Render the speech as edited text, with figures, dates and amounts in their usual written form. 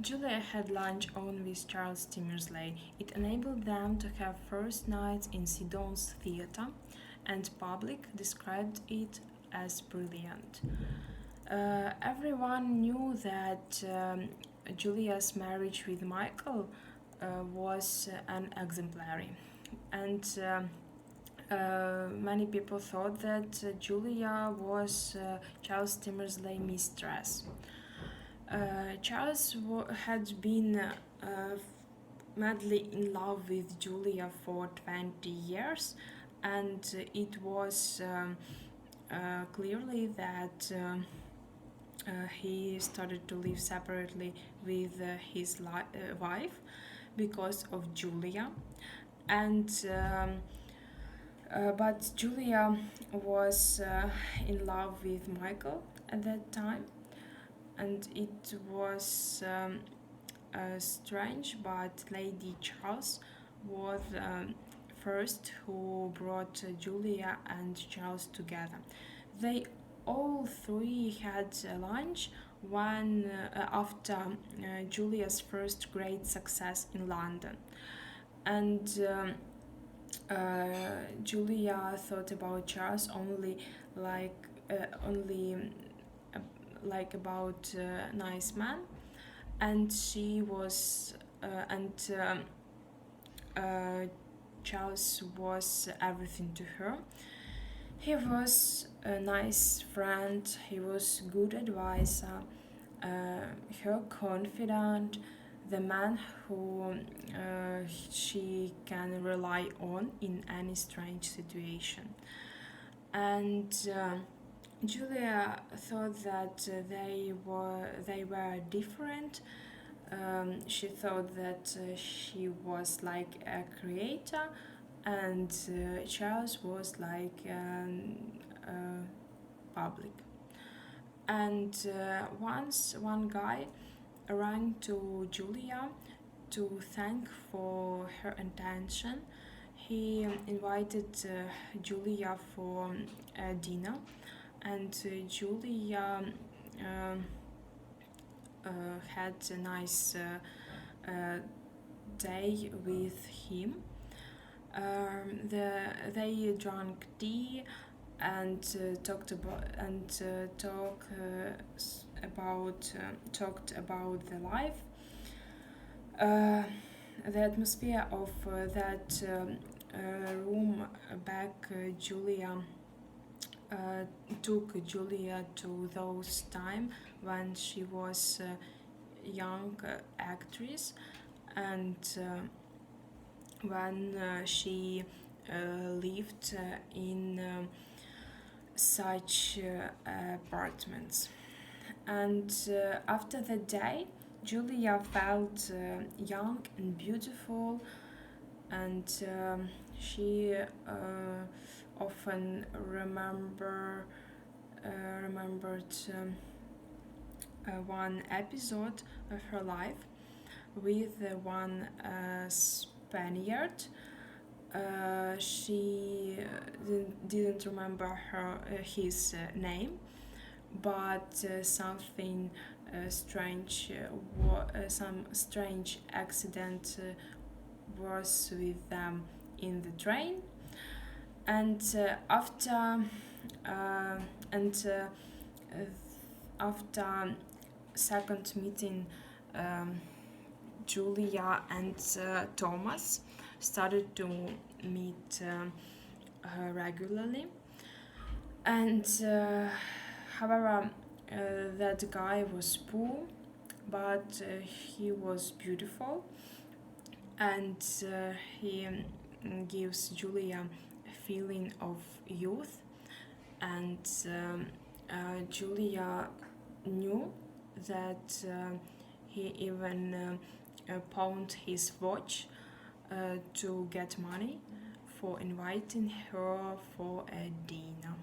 Julia had lunch on with Charles Timmersley. It enabled them to have first nights in Sidon's theatre, and public described it as brilliant. Everyone knew that Julia's marriage with Michael was an exemplary, and many people thought that Julia was Charles Timmersley's mistress. Had been madly in love with Julia for 20 years, and it was clearly that he started to live separately with his wife because of Julia. And but Julia was in love with Michael at that time, and it was strange, but Lady Charles was first who brought Julia and Charles together. They all three had lunch one after Julia's first great success in London, and Julia thought about Charles like only like about nice man, and she was and Charles was everything to her. He was a nice friend. He was good advisor. Her confidant, the man who she can rely on in any strange situation. And Julia thought that they were different. She thought that she was like a creator, and Charles was like public. And once one guy ran to Julia to thank for her attention. He invited Julia for a dinner, and Julia had a nice day with him. They drank tea and talked about the life. The atmosphere of that room back Julia took Julia to those time when she was a young actress, and when she lived in such apartments. And after that day, Julia felt young and beautiful, and she often remembered one episode of her life with one Spaniard. She didn't remember his name, but some strange accident was with them in the train, and uh, and after second meeting, um, Julia and Thomas started to meet regularly, and however, that guy was poor, but he was beautiful, and he gives Julia a feeling of youth, and Julia knew that he even pawned his watch to get money for inviting her for a dinner.